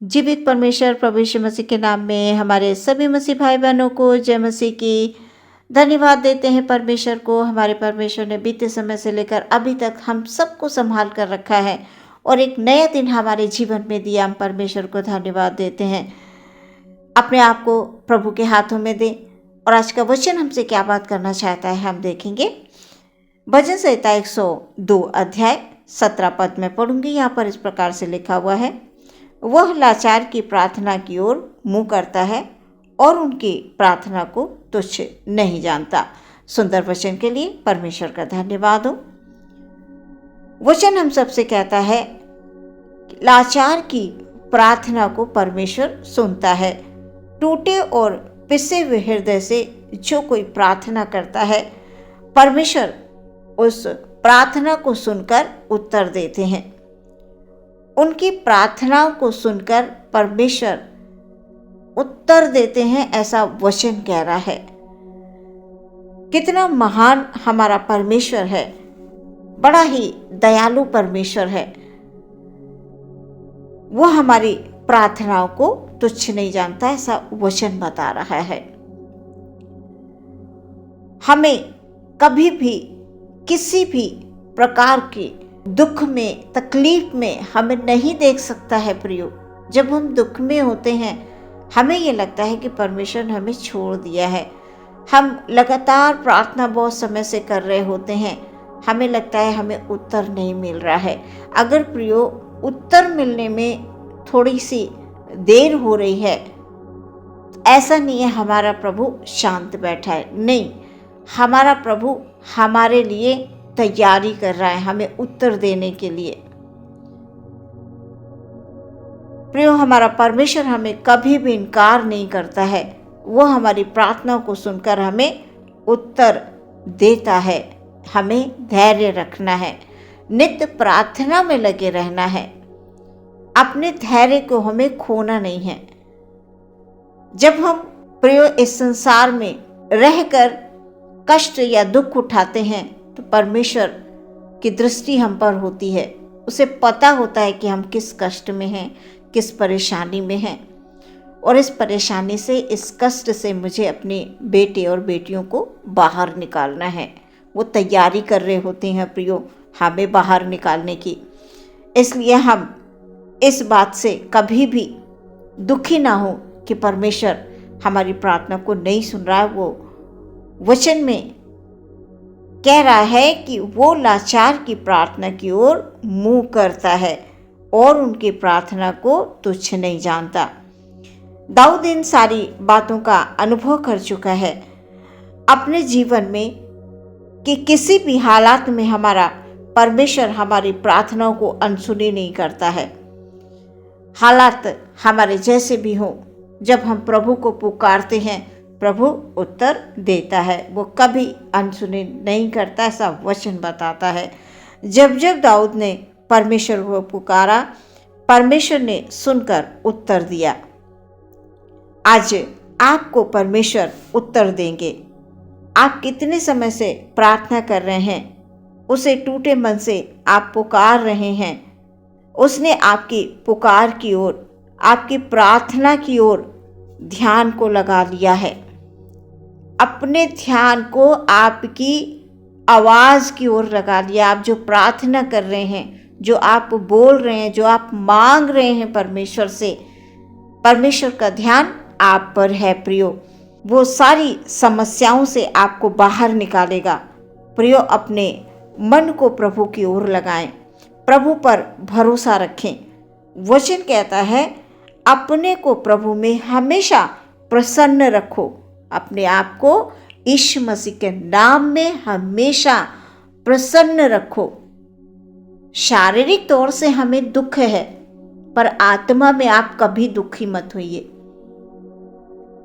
जीवित परमेश्वर प्रभु यीशु मसीह के नाम में हमारे सभी मसीह भाई बहनों को जय मसीह की। धन्यवाद देते हैं परमेश्वर को। हमारे परमेश्वर ने बीते समय से लेकर अभी तक हम सबको संभाल कर रखा है और एक नया दिन हमारे जीवन में दिया। हम परमेश्वर को धन्यवाद देते हैं। अपने आप को प्रभु के हाथों में दें और आज का वचन हमसे क्या बात करना चाहता है हम देखेंगे। भजन संहिता 102 अध्याय 17 पद में पढ़ूंगी। यहाँ पर इस प्रकार से लिखा हुआ है, वह लाचार की प्रार्थना की ओर मुँह करता है और उनकी प्रार्थना को तुच्छ नहीं जानता। सुंदर वचन के लिए परमेश्वर का धन्यवाद हो। वचन हम सबसे कहता है लाचार की प्रार्थना को परमेश्वर सुनता है। टूटे और पिसे हुए हृदय से जो कोई प्रार्थना करता है, परमेश्वर उस प्रार्थना को सुनकर उत्तर देते हैं। उनकी प्रार्थनाओं को सुनकर परमेश्वर उत्तर देते हैं, ऐसा वचन कह रहा है। कितना महान हमारा परमेश्वर है, बड़ा ही दयालु परमेश्वर है। वो हमारी प्रार्थनाओं को तुच्छ नहीं जानता, ऐसा वचन बता रहा है। हमें कभी भी किसी भी प्रकार की दुख में, तकलीफ में हमें नहीं देख सकता है प्रियो। जब हम दुख में होते हैं हमें ये लगता है कि परमेश्वर ने हमें छोड़ दिया है। हम लगातार प्रार्थना बहुत समय से कर रहे होते हैं, हमें लगता है हमें उत्तर नहीं मिल रहा है। अगर प्रियो उत्तर मिलने में थोड़ी सी देर हो रही है, ऐसा नहीं है हमारा प्रभु शांत बैठा है, नहीं, हमारा प्रभु हमारे लिए तैयारी कर रहा है हमें उत्तर देने के लिए। प्रियो, हमारा परमेश्वर हमें कभी भी इनकार नहीं करता है। वो हमारी प्रार्थना को सुनकर हमें उत्तर देता है। हमें धैर्य रखना है, नित्य प्रार्थना में लगे रहना है। अपने धैर्य को हमें खोना नहीं है। जब हम प्रियो इस संसार में रहकर कष्ट या दुख उठाते हैं तो परमेश्वर की दृष्टि हम पर होती है। उसे पता होता है कि हम किस कष्ट में हैं, किस परेशानी में हैं, और इस परेशानी से, इस कष्ट से मुझे अपने बेटे और बेटियों को बाहर निकालना है। वो तैयारी कर रहे होते हैं प्रियो हमें बाहर निकालने की। इसलिए हम इस बात से कभी भी दुखी ना हो कि परमेश्वर हमारी प्रार्थना को नहीं सुन रहा है। वो वचन में कह रहा है कि वो लाचार की प्रार्थना की ओर मुँह करता है और उनकी प्रार्थना को तुच्छ नहीं जानता। दाऊद इन सारी बातों का अनुभव कर चुका है अपने जीवन में कि किसी भी हालात में हमारा परमेश्वर हमारी प्रार्थनाओं को अनसुनी नहीं करता है। हालात हमारे जैसे भी हों, जब हम प्रभु को पुकारते हैं प्रभु उत्तर देता है। वो कभी अनसुनी नहीं करता, ऐसा वचन बताता है। जब जब दाऊद ने परमेश्वर को पुकारा, परमेश्वर ने सुनकर उत्तर दिया। आज आपको परमेश्वर उत्तर देंगे। आप कितने समय से प्रार्थना कर रहे हैं, उसे टूटे मन से आप पुकार रहे हैं। उसने आपकी पुकार की ओर, आपकी प्रार्थना की ओर ध्यान को लगा लिया है। अपने ध्यान को आपकी आवाज़ की ओर लगा लिया। आप जो प्रार्थना कर रहे हैं, जो आप बोल रहे हैं, जो आप मांग रहे हैं परमेश्वर से, परमेश्वर का ध्यान आप पर है प्रियो। वो सारी समस्याओं से आपको बाहर निकालेगा। प्रियो, अपने मन को प्रभु की ओर लगाएं, प्रभु पर भरोसा रखें। वचन कहता है अपने को प्रभु में हमेशा प्रसन्न रखो। अपने आप को यीशु मसीह के नाम में हमेशा प्रसन्न रखो। शारीरिक तौर से हमें दुख है, पर आत्मा में आप कभी दुखी मत होइए।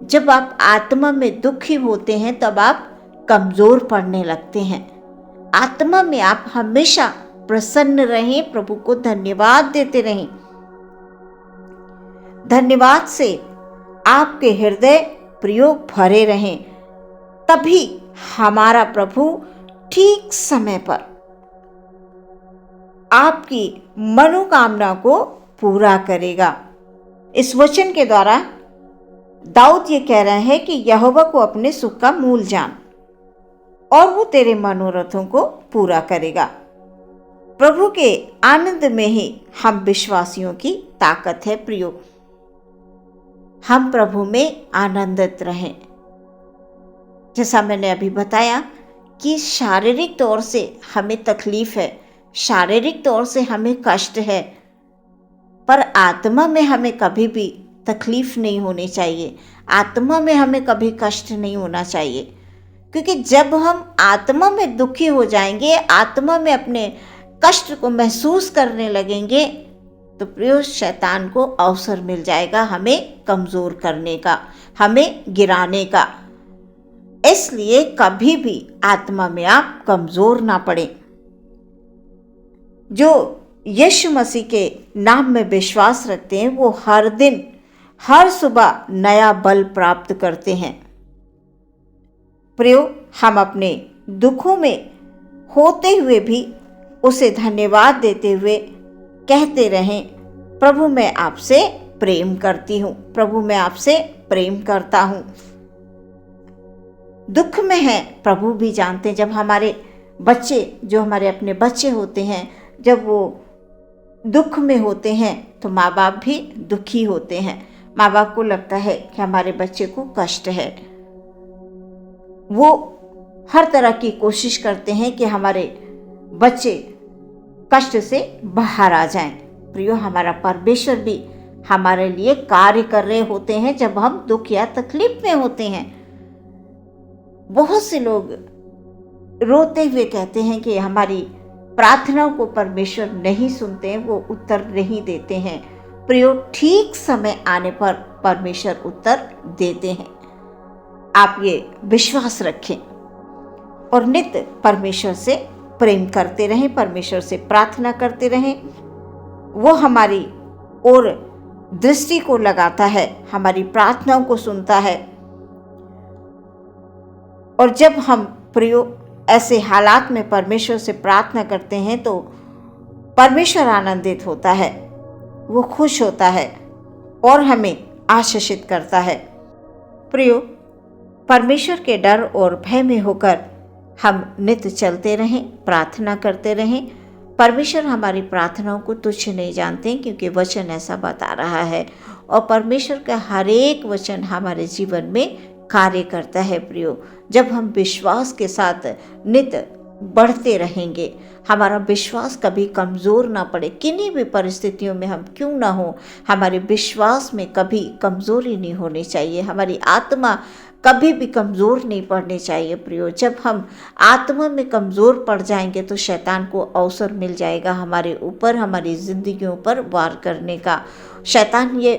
जब आप आत्मा में दुखी होते हैं तब आप कमजोर पड़ने लगते हैं। आत्मा में आप हमेशा प्रसन्न रहें, प्रभु को धन्यवाद देते रहें। धन्यवाद से आपके हृदय प्रियो भरे रहें, तभी हमारा प्रभु ठीक समय पर आपकी मनोकामना को पूरा करेगा। इस वचन के द्वारा दाऊद ये कह रहे हैं कि यहोवा को अपने सुख का मूल जान और वो तेरे मनोरथों को पूरा करेगा। प्रभु के आनंद में ही हम विश्वासियों की ताकत है प्रियो। हम प्रभु में आनंदित रहें। जैसा मैंने अभी बताया कि शारीरिक तौर से हमें तकलीफ है, शारीरिक तौर से हमें कष्ट है, पर आत्मा में हमें कभी भी तकलीफ नहीं होनी चाहिए, आत्मा में हमें कभी कष्ट नहीं होना चाहिए। क्योंकि जब हम आत्मा में दुखी हो जाएंगे, आत्मा में अपने कष्ट को महसूस करने लगेंगे, तो प्रियो शैतान को अवसर मिल जाएगा हमें कमज़ोर करने का, हमें गिराने का। इसलिए कभी भी आत्मा में आप कमज़ोर ना पड़े। जो यीशु मसीह के नाम में विश्वास रखते हैं वो हर दिन हर सुबह नया बल प्राप्त करते हैं। प्रियो, हम अपने दुखों में होते हुए भी उसे धन्यवाद देते हुए कहते रहें, प्रभु मैं आपसे प्रेम करती हूँ, प्रभु मैं आपसे प्रेम करता हूँ। दुख में है प्रभु भी जानते हैं। जब हमारे बच्चे, जो हमारे अपने बच्चे होते हैं, जब वो दुख में होते हैं तो माँ बाप भी दुखी होते हैं। माँ बाप को लगता है कि हमारे बच्चे को कष्ट है, वो हर तरह की कोशिश करते हैं कि हमारे बच्चे कष्ट से बाहर आ जाएं। प्रियो, हमारा परमेश्वर भी हमारे लिए कार्य कर रहे होते हैं जब हम दुख या तकलीफ में होते हैं। बहुत से लोग रोते हुए कहते हैं कि हमारी प्रार्थनाओं को परमेश्वर नहीं सुनते हैं, वो उत्तर नहीं देते हैं। प्रियो, ठीक समय आने पर परमेश्वर उत्तर देते हैं। आप ये विश्वास रखें और नित्य परमेश्वर से प्रेम करते रहें, परमेश्वर से प्रार्थना करते रहें। वो हमारी ओर दृष्टि को लगाता है, हमारी प्रार्थनाओं को सुनता है। और जब हम प्रियो ऐसे हालात में परमेश्वर से प्रार्थना करते हैं तो परमेश्वर आनंदित होता है, वो खुश होता है और हमें आशीषित करता है। प्रियो, परमेश्वर के डर और भय में होकर हम नित्य चलते रहें, प्रार्थना करते रहें। परमेश्वर हमारी प्रार्थनाओं को तुच्छ नहीं जानते, क्योंकि वचन ऐसा बता रहा है और परमेश्वर का हर एक वचन हमारे जीवन में कार्य करता है। प्रियो, जब हम विश्वास के साथ नित्य बढ़ते रहेंगे, हमारा विश्वास कभी कमज़ोर ना पड़े। किन्हीं भी परिस्थितियों में हम क्यों ना हो, हमारे विश्वास में कभी कमज़ोरी नहीं होनी चाहिए, हमारी आत्मा कभी भी कमज़ोर नहीं पड़नी चाहिए। प्रियो, जब हम आत्मा में कमज़ोर पड़ जाएंगे तो शैतान को अवसर मिल जाएगा हमारे ऊपर, हमारी ज़िंदगियों पर वार करने का। शैतान ये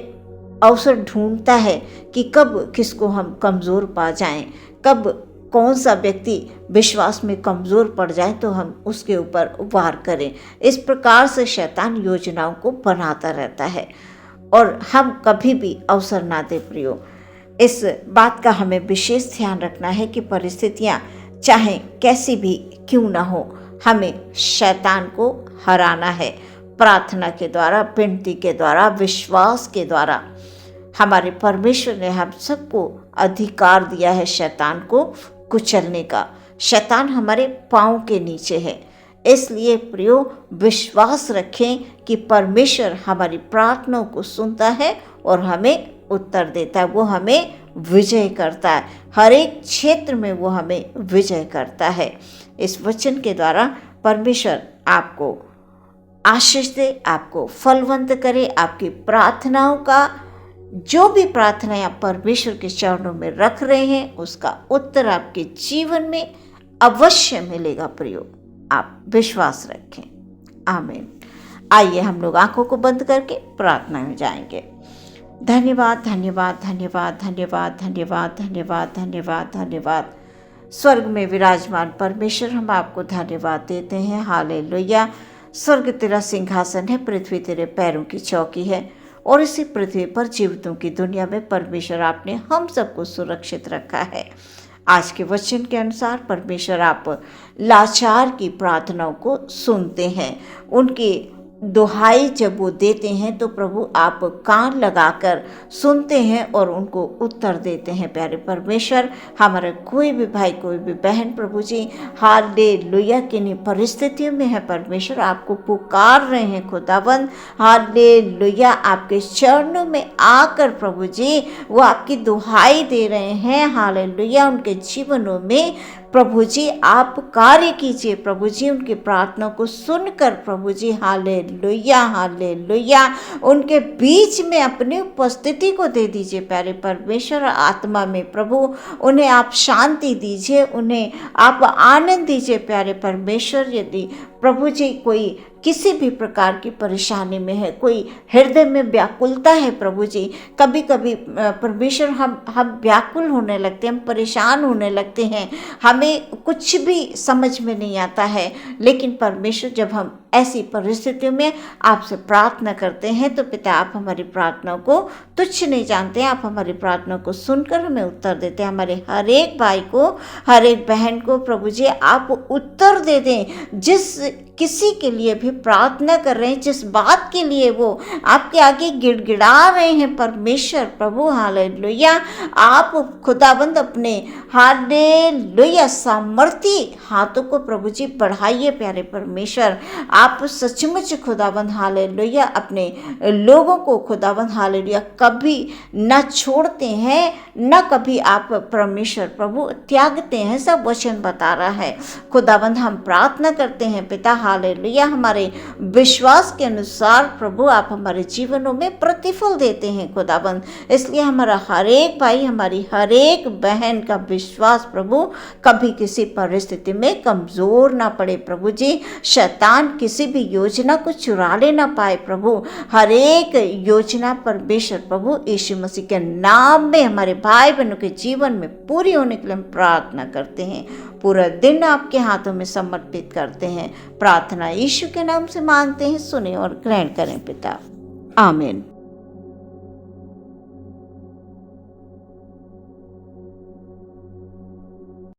अवसर ढूंढता है कि कब किसको हम कमज़ोर पा जाएं, कब कौन सा व्यक्ति विश्वास में कमज़ोर पड़ जाए तो हम उसके ऊपर वार करें। इस प्रकार से शैतान योजनाओं को बनाता रहता है और हम कभी भी अवसर ना दें। प्रियो, इस बात का हमें विशेष ध्यान रखना है कि परिस्थितियां चाहे कैसी भी क्यों ना हो, हमें शैतान को हराना है प्रार्थना के द्वारा, विनती के द्वारा, विश्वास के द्वारा। हमारे परमेश्वर ने हम सबको अधिकार दिया है शैतान को कुचलने का। शैतान हमारे पाँव के नीचे है। इसलिए प्रियो, विश्वास रखें कि परमेश्वर हमारी प्रार्थनाओं को सुनता है और हमें उत्तर देता है। वो हमें विजय करता है, हर एक क्षेत्र में वो हमें विजय करता है। इस वचन के द्वारा परमेश्वर आपको आशीष दे, आपको फलवंत करे। आपकी प्रार्थनाओं का जो भी प्रार्थनाएं आप परमेश्वर के चरणों में रख रहे हैं, उसका उत्तर आपके जीवन में अवश्य मिलेगा। प्रियो, आप विश्वास रखें। आमीन। आइए हम लोग आंखों को बंद करके प्रार्थना में जाएंगे। धन्यवाद, धन्यवाद, धन्यवाद, धन्यवाद, धन्यवाद, धन्यवाद, धन्यवाद, धन्यवाद। स्वर्ग में विराजमान परमेश्वर, हम आपको धन्यवाद देते हैं। हालेलुया। स्वर्ग तेरा सिंहासन है, पृथ्वी तेरे पैरों की चौकी है और इसी पृथ्वी पर जीवितों की दुनिया में परमेश्वर आपने हम सबको सुरक्षित रखा है। आज के वचन के अनुसार परमेश्वर आप लाचार की प्रार्थनाओं को सुनते हैं, उनकी दुहाई जब वो देते हैं तो प्रभु आप कान लगाकर सुनते हैं और उनको उत्तर देते हैं। प्यारे परमेश्वर, हमारा कोई भी भाई कोई भी बहन प्रभु जी हालेलुया किन्हीं परिस्थितियों में है परमेश्वर, आपको पुकार रहे हैं खुदाबंद, हालेलुया आपके चरणों में आकर प्रभु जी वो आपकी दुहाई दे रहे हैं। हालेलुया उनके जीवनों में प्रभु जी आप कार्य कीजिए प्रभु जी, उनकी प्रार्थना को सुनकर प्रभु जी हालेलुया हालेलुया उनके बीच में अपनी उपस्थिति को दे दीजिए। प्यारे परमेश्वर, आत्मा में प्रभु उन्हें आप शांति दीजिए, उन्हें आप आनंद दीजिए। प्यारे परमेश्वर, यदि प्रभु जी कोई किसी भी प्रकार की परेशानी में है, कोई हृदय में व्याकुलता है प्रभु जी, कभी कभी परमेश्वर हम व्याकुल होने लगते हैं, हम परेशान होने लगते हैं, हमें कुछ भी समझ में नहीं आता है। लेकिन परमेश्वर, जब हम ऐसी परिस्थितियों में आपसे प्रार्थना करते हैं तो पिता आप हमारी प्रार्थना को तुच्छ नहीं जानते हैं, आप हमारी प्रार्थना को सुनकर हमें उत्तर देते हैं। हमारे हर एक भाई को, हर एक बहन को प्रभु जी आप उत्तर दे दें, जिस किसी के लिए भी प्रार्थना कर रहे हैं, जिस बात के लिए वो आपके आगे गिड़गिड़ा रहे हैं परमेश्वर प्रभु हालेलुया, आप खुदाबंद अपने हालेलुया सामर्थी हाथों को प्रभु जी बढ़ाइए। प्यारे परमेश्वर, आप सचमुच खुदाबंद हालेलुया अपने लोगों को खुदाबंद हालेलुया कभी न छोड़ते हैं, न कभी आप परमेश्वर प्रभु त्यागते हैं, सब वचन बता रहा है। खुदाबंद हम प्रार्थना करते हैं पिता हालेलुया, हमारे विश्वास के अनुसार प्रभु आप हमारे जीवनों में प्रतिफल देते हैं खुदाबंद। इसलिए हमारा हर एक भाई, हमारी हर एक बहन का विश्वास प्रभु कभी किसी परिस्थिति में कमजोर ना पड़े प्रभु जी, शैतान किसी भी योजना को चुरा ले ना पाए प्रभु। हर एक योजना परमेश्वर प्रभु यीशु मसीह के नाम में हमारे भाई बहनों के जीवन में पूरी होने के लिए हम प्रार्थना करते हैं। पूरा दिन आपके हाथों में समर्पित करते हैं। प्रार्थना यीशु के नाम से मांगते हैं, सुने और ग्रहण करें पिता, आमीन।